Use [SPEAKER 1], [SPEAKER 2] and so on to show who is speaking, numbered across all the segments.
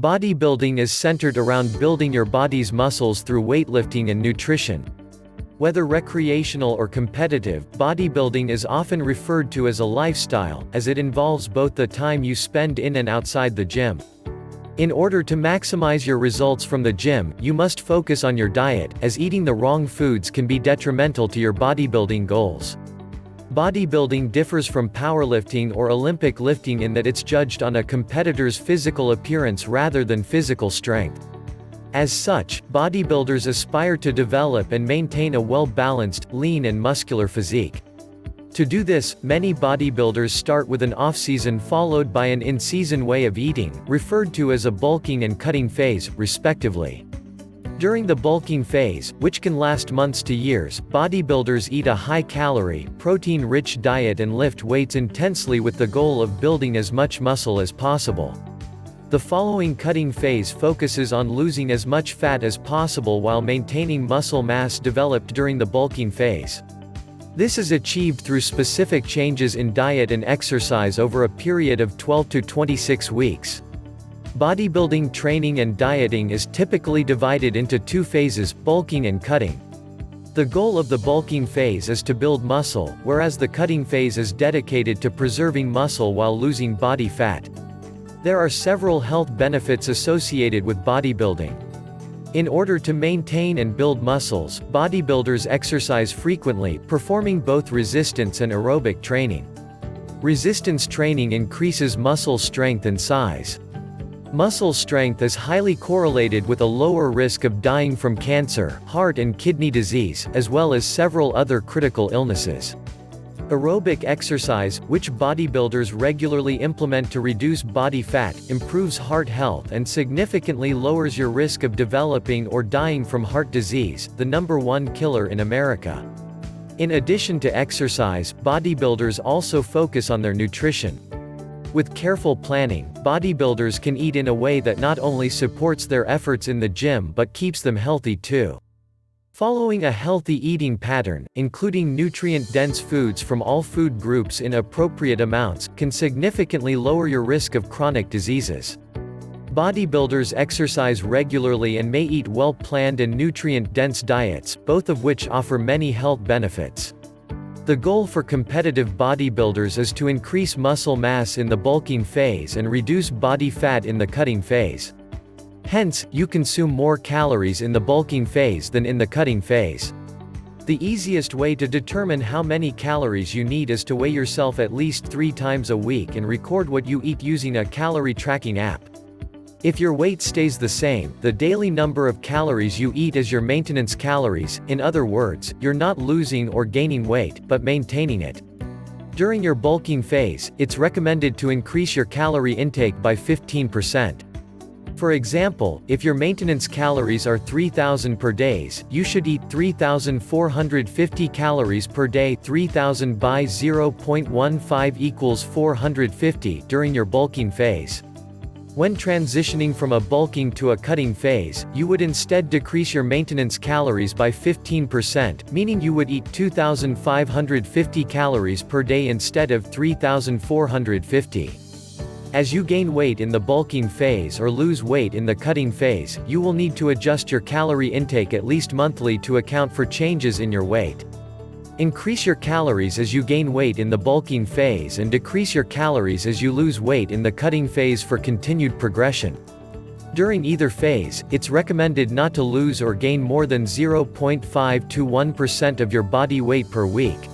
[SPEAKER 1] Bodybuilding is centered around building your body's muscles through weightlifting and nutrition. Whether recreational or competitive, bodybuilding is often referred to as a lifestyle, as it involves both the time you spend in and outside the gym. In order to maximize your results from the gym, you must focus on your diet, as eating the wrong foods can be detrimental to your bodybuilding goals. Bodybuilding differs from powerlifting or Olympic lifting in that it's judged on a competitor's physical appearance rather than physical strength. As such, bodybuilders aspire to develop and maintain a well-balanced, lean and muscular physique. To do this, many bodybuilders start with an off-season followed by an in-season way of eating, referred to as a bulking and cutting phase, respectively. During the bulking phase, which can last months to years, bodybuilders eat a high-calorie, protein-rich diet and lift weights intensely with the goal of building as much muscle as possible. The following cutting phase focuses on losing as much fat as possible while maintaining muscle mass developed during the bulking phase. This is achieved through specific changes in diet and exercise over a period of 12 to 26 weeks. Bodybuilding training and dieting is typically divided into two phases, bulking and cutting. The goal of the bulking phase is to build muscle, whereas the cutting phase is dedicated to preserving muscle while losing body fat. There are several health benefits associated with bodybuilding. In order to maintain and build muscles, bodybuilders exercise frequently, performing both resistance and aerobic training. Resistance training increases muscle strength and size. Muscle strength is highly correlated with a lower risk of dying from cancer, heart and kidney disease, as well as several other critical illnesses. Aerobic exercise, which bodybuilders regularly implement to reduce body fat, improves heart health and significantly lowers your risk of developing or dying from heart disease, the #1 killer in America. In addition to exercise, bodybuilders also focus on their nutrition. With careful planning, bodybuilders can eat in a way that not only supports their efforts in the gym but keeps them healthy too. Following a healthy eating pattern, including nutrient-dense foods from all food groups in appropriate amounts, can significantly lower your risk of chronic diseases. Bodybuilders exercise regularly and may eat well-planned and nutrient-dense diets, both of which offer many health benefits. The goal for competitive bodybuilders is to increase muscle mass in the bulking phase and reduce body fat in the cutting phase. Hence, you consume more calories in the bulking phase than in the cutting phase. The easiest way to determine how many calories you need is to weigh yourself at least 3 times a week and record what you eat using a calorie tracking app. If your weight stays the same, the daily number of calories you eat is your maintenance calories. In other words, you're not losing or gaining weight, but maintaining it. During your bulking phase, it's recommended to increase your calorie intake by 15%. For example, if your maintenance calories are 3,000 per day, you should eat 3,450 calories per day. 3,000 by 0.15 equals 450 during your bulking phase. When transitioning from a bulking to a cutting phase, you would instead decrease your maintenance calories by 15%, meaning you would eat 2,550 calories per day instead of 3,450. As you gain weight in the bulking phase or lose weight in the cutting phase, you will need to adjust your calorie intake at least monthly to account for changes in your weight. Increase your calories as you gain weight in the bulking phase and decrease your calories as you lose weight in the cutting phase for continued progression. During either phase, it's recommended not to lose or gain more than 0.5 to 1% of your body weight per week.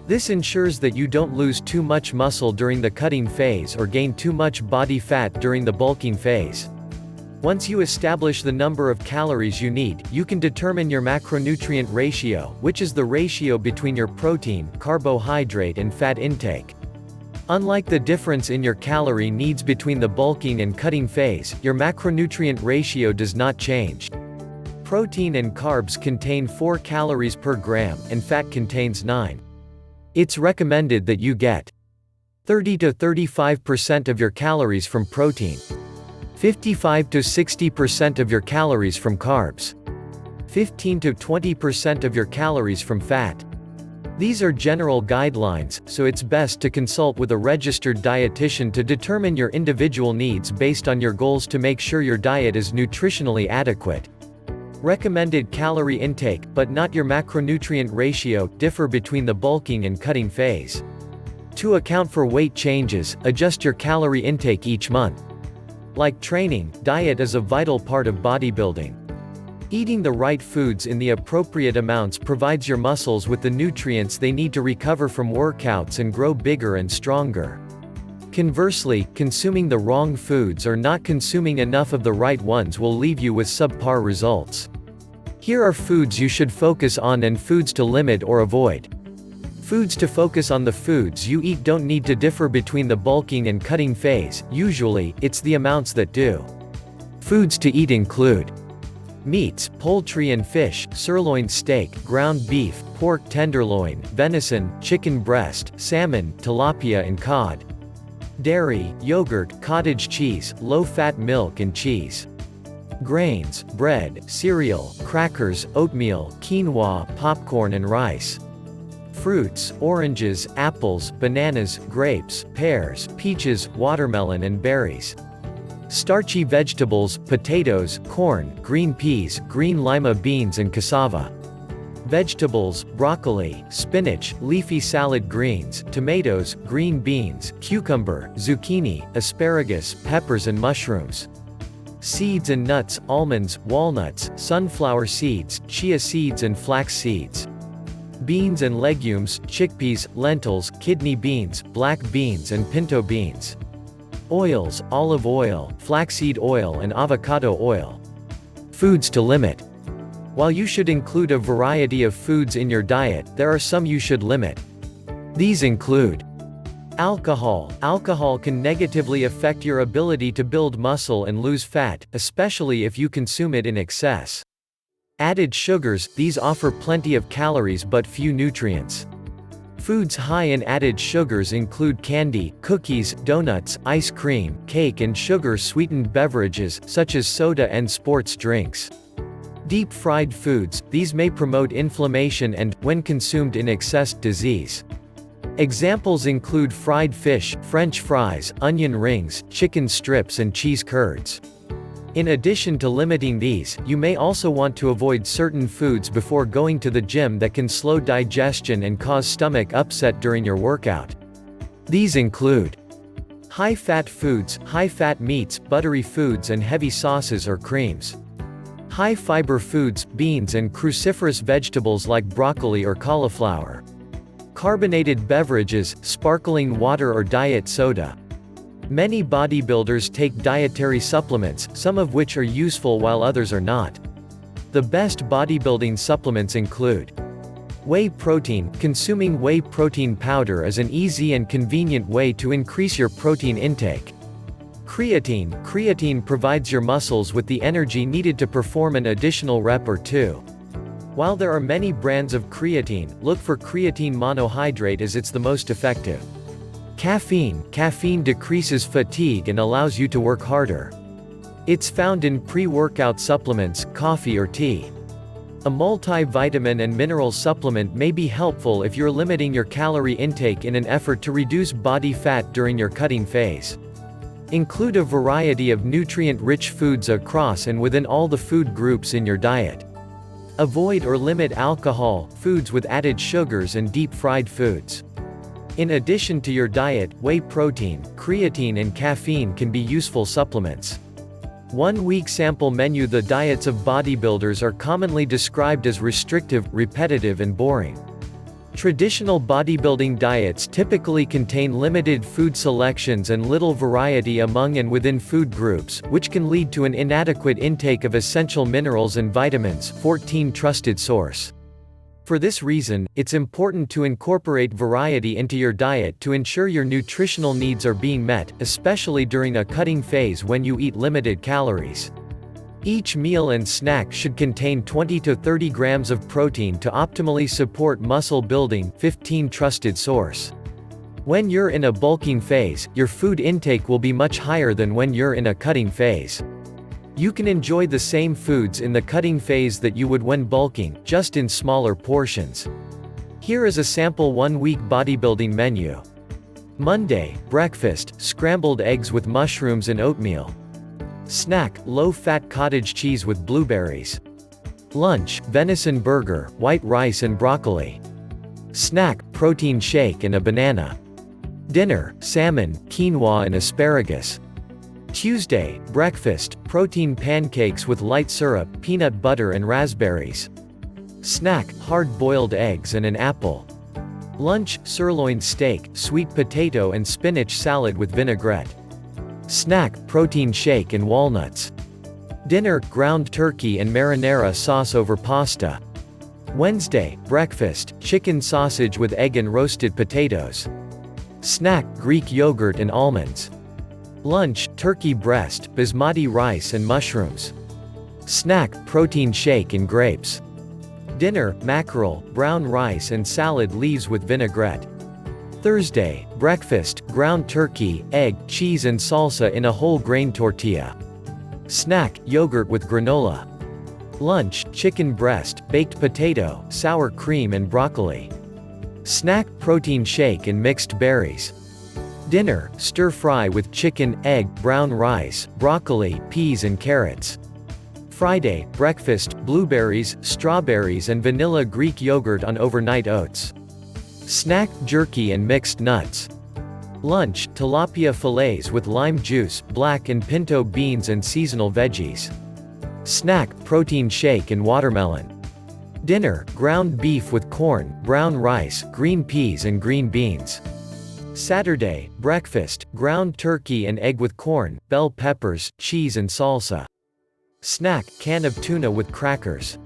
[SPEAKER 1] This ensures that you don't lose too much muscle during the cutting phase or gain too much body fat during the bulking phase. Once you establish the number of calories you need, you can determine your macronutrient ratio, which is the ratio between your protein, carbohydrate and fat intake. Unlike the difference in your calorie needs between the bulking and cutting phase, your macronutrient ratio does not change. Protein and carbs contain 4 calories per gram, and fat contains 9. It's recommended that you get 30 to 35% of your calories from protein, 55 to 60% of your calories from carbs, 15 to 20% of your calories from fat. These are general guidelines, so it's best to consult with a registered dietitian to determine your individual needs based on your goals to make sure your diet is nutritionally adequate. Recommended calorie intake, but not your macronutrient ratio, differ between the bulking and cutting phase. To account for weight changes, adjust your calorie intake each month. Like training, diet is a vital part of bodybuilding. Eating the right foods in the appropriate amounts provides your muscles with the nutrients they need to recover from workouts and grow bigger and stronger. Conversely, consuming the wrong foods or not consuming enough of the right ones will leave you with subpar results. Here are foods you should focus on and foods to limit or avoid. Foods to focus on. The foods you eat don't need to differ between the bulking and cutting phase, usually, it's the amounts that do. Foods to eat include meats, poultry and fish, sirloin steak, ground beef, pork tenderloin, venison, chicken breast, salmon, tilapia and cod. Dairy, yogurt, cottage cheese, low-fat milk and cheese. Grains, bread, cereal, crackers, oatmeal, quinoa, popcorn and rice. Fruits, oranges, apples, bananas, grapes, pears, peaches, watermelon and berries. Starchy vegetables, potatoes, corn, green peas, green lima beans and cassava. Vegetables, broccoli, spinach, leafy salad greens, tomatoes, green beans, cucumber, zucchini, asparagus, peppers and mushrooms. Seeds and nuts, almonds, walnuts, sunflower seeds, chia seeds and flax seeds. Beans and legumes, chickpeas, lentils, kidney beans, black beans and pinto beans. Oils, olive oil, flaxseed oil and avocado oil. Foods to limit. While you should include a variety of foods in your diet, there are some you should limit. These include alcohol. Alcohol can negatively affect your ability to build muscle and lose fat, especially if you consume it in excess. Added sugars, these offer plenty of calories but few nutrients. Foods high in added sugars include candy, cookies, donuts, ice cream, cake and sugar-sweetened beverages, such as soda and sports drinks. Deep-fried foods, these may promote inflammation and, when consumed in excess, disease. Examples include fried fish, French fries, onion rings, chicken strips and cheese curds. In addition to limiting these, you may also want to avoid certain foods before going to the gym that can slow digestion and cause stomach upset during your workout. These include high-fat foods, high-fat meats, buttery foods and heavy sauces or creams. High-fiber foods, beans and cruciferous vegetables like broccoli or cauliflower. Carbonated beverages, sparkling water or diet soda. Many bodybuilders take dietary supplements, some of which are useful while others are not. The best bodybuilding supplements include whey protein. Consuming whey protein powder is an easy and convenient way to increase your protein intake. Creatine. Creatine provides your muscles with the energy needed to perform an additional rep or two. While there are many brands of creatine, look for creatine monohydrate as it's the most effective. Caffeine. Caffeine decreases fatigue and allows you to work harder. It's found in pre-workout supplements, coffee or tea. A multivitamin and mineral supplement may be helpful if you're limiting your calorie intake in an effort to reduce body fat during your cutting phase. Include a variety of nutrient-rich foods across and within all the food groups in your diet. Avoid or limit alcohol, foods with added sugars and deep-fried foods. In addition to your diet, whey protein, creatine and caffeine can be useful supplements. 1 week sample menu. The diets of bodybuilders are commonly described as restrictive, repetitive and boring. Traditional bodybuilding diets typically contain limited food selections and little variety among and within food groups, which can lead to an inadequate intake of essential minerals and vitamins. 14 Trusted source. For this reason, it's important to incorporate variety into your diet to ensure your nutritional needs are being met, especially during a cutting phase when you eat limited calories. Each meal and snack should contain 20 to 30 grams of protein to optimally support muscle building. 15 Trusted source. When you're in a bulking phase, your food intake will be much higher than when you're in a cutting phase. You can enjoy the same foods in the cutting phase that you would when bulking, just in smaller portions. Here is a sample 1-week bodybuilding menu. Monday, breakfast, scrambled eggs with mushrooms and oatmeal. Snack, low-fat cottage cheese with blueberries. Lunch, venison burger, white rice and broccoli. Snack, protein shake and a banana. Dinner, salmon, quinoa and asparagus. Tuesday, breakfast, protein pancakes with light syrup, peanut butter and raspberries. Snack, hard-boiled eggs and an apple. Lunch, sirloin steak, sweet potato and spinach salad with vinaigrette. Snack, protein shake and walnuts. Dinner, ground turkey and marinara sauce over pasta. Wednesday, breakfast, chicken sausage with egg and roasted potatoes. Snack, Greek yogurt and almonds. Lunch, turkey breast, basmati rice and mushrooms. Snack, protein shake and grapes. Dinner, mackerel, brown rice and salad leaves with vinaigrette. Thursday, breakfast, ground turkey, egg, cheese and salsa in a whole grain tortilla. Snack, yogurt with granola. Lunch, chicken breast, baked potato, sour cream and broccoli. Snack, protein shake and mixed berries. Dinner, stir-fry with chicken, egg, brown rice, broccoli, peas and carrots. Friday, breakfast, blueberries, strawberries and vanilla Greek yogurt on overnight oats. Snack, jerky and mixed nuts. Lunch, tilapia fillets with lime juice, black and pinto beans and seasonal veggies. Snack, protein shake and watermelon. Dinner, ground beef with corn, brown rice, green peas and green beans. Saturday, breakfast, ground turkey and egg with corn, bell peppers, cheese and salsa. Snack, can of tuna with crackers.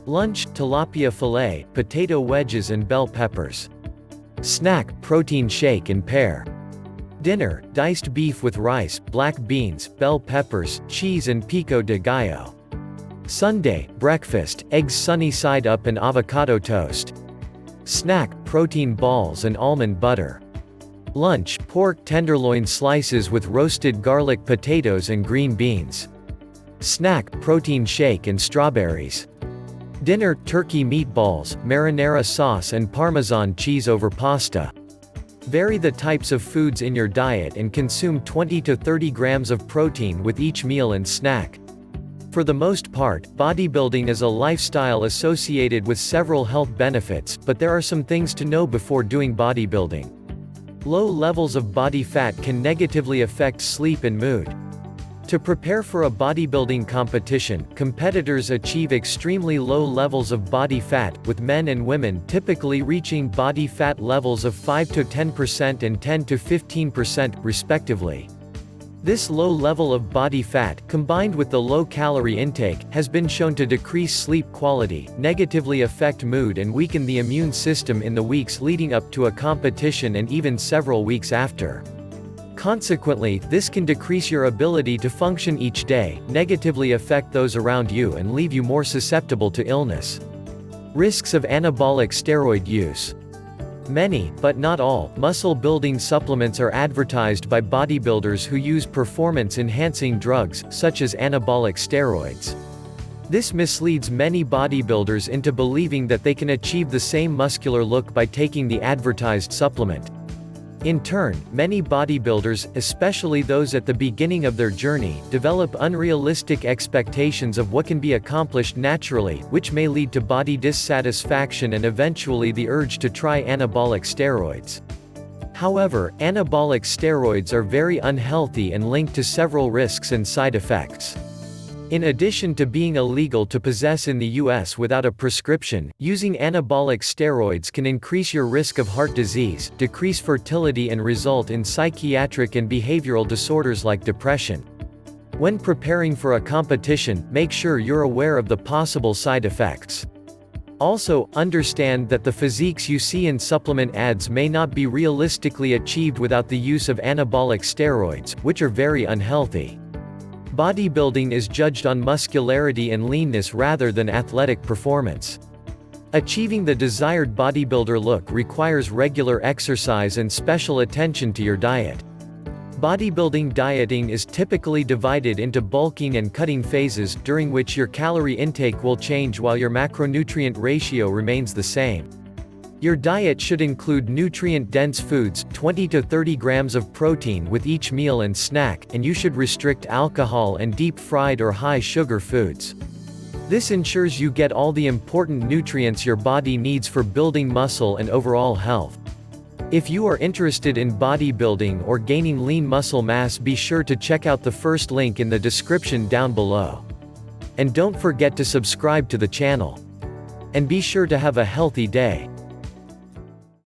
[SPEAKER 1] Lunch, tilapia fillet, potato wedges and bell peppers. Snack, protein shake and pear. Dinner, diced beef with rice, black beans, bell peppers, cheese and pico de gallo. Sunday, breakfast, eggs sunny side up and avocado toast. Snack, protein balls and almond butter. Lunch, pork tenderloin slices with roasted garlic potatoes and green beans. Snack, protein shake and strawberries. Dinner, turkey meatballs, marinara sauce and Parmesan cheese over pasta. Vary the types of foods in your diet and consume 20 to 30 grams of protein with each meal and snack. For the most part, bodybuilding is a lifestyle associated with several health benefits, but there are some things to know before doing bodybuilding. Low levels of body fat can negatively affect sleep and mood. To prepare for a bodybuilding competition, competitors achieve extremely low levels of body fat, with men and women typically reaching body fat levels of 5 to 10% and 10 to 15%, respectively. This low level of body fat, combined with the low calorie intake, has been shown to decrease sleep quality, negatively affect mood and weaken the immune system in the weeks leading up to a competition and even several weeks after. Consequently, this can decrease your ability to function each day, negatively affect those around you and leave you more susceptible to illness. Risks of anabolic steroid use. Many, but not all, muscle-building supplements are advertised by bodybuilders who use performance-enhancing drugs, such as anabolic steroids. This misleads many bodybuilders into believing that they can achieve the same muscular look by taking the advertised supplement. In turn, many bodybuilders, especially those at the beginning of their journey, develop unrealistic expectations of what can be accomplished naturally, which may lead to body dissatisfaction and eventually the urge to try anabolic steroids. However, anabolic steroids are very unhealthy and linked to several risks and side effects. In addition to being illegal to possess in the US without a prescription, using anabolic steroids can increase your risk of heart disease, decrease fertility and result in psychiatric and behavioral disorders like depression. When preparing for a competition, make sure you're aware of the possible side effects. Also, understand that the physiques you see in supplement ads may not be realistically achieved without the use of anabolic steroids, which are very unhealthy. Bodybuilding is judged on muscularity and leanness rather than athletic performance. Achieving the desired bodybuilder look requires regular exercise and special attention to your diet. Bodybuilding dieting is typically divided into bulking and cutting phases, during which your calorie intake will change while your macronutrient ratio remains the same. Your diet should include nutrient-dense foods, 20 to 30 grams of protein with each meal and snack, and you should restrict alcohol and deep-fried or high-sugar foods. This ensures you get all the important nutrients your body needs for building muscle and overall health. If you are interested in bodybuilding or gaining lean muscle mass, be sure to check out the first link in the description down below. And don't forget to subscribe to the channel. And be sure to have a healthy day.